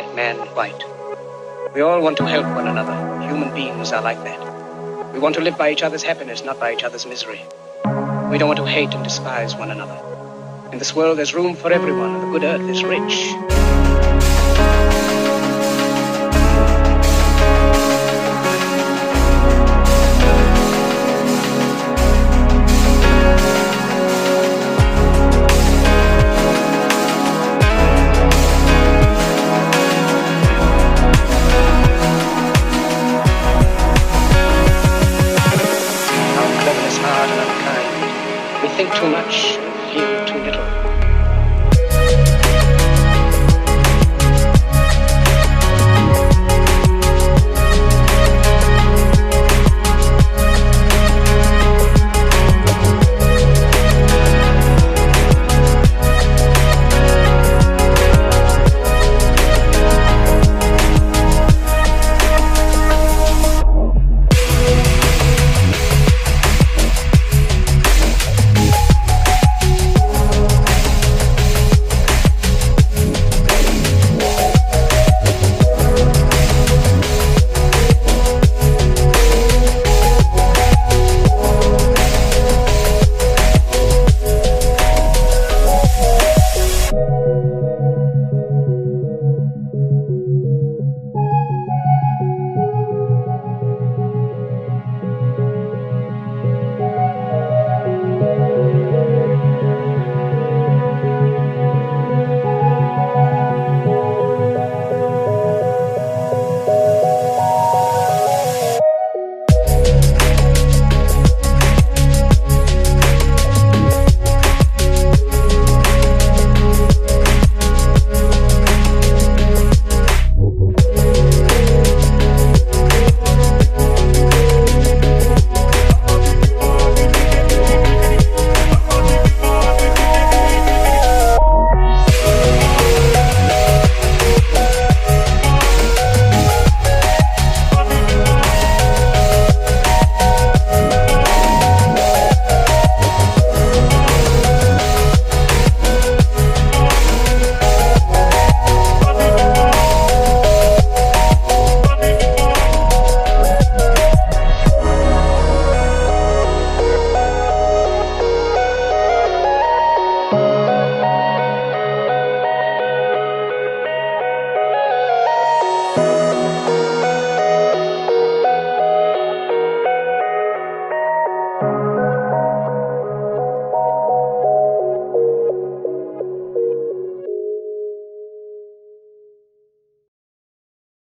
black man, white. We all want to help one another. Human beings are like that. We want to live by each other's happiness, not by each other's misery. We don't want to hate and despise one another. In this world, there's room for everyone, and the good earth is rich.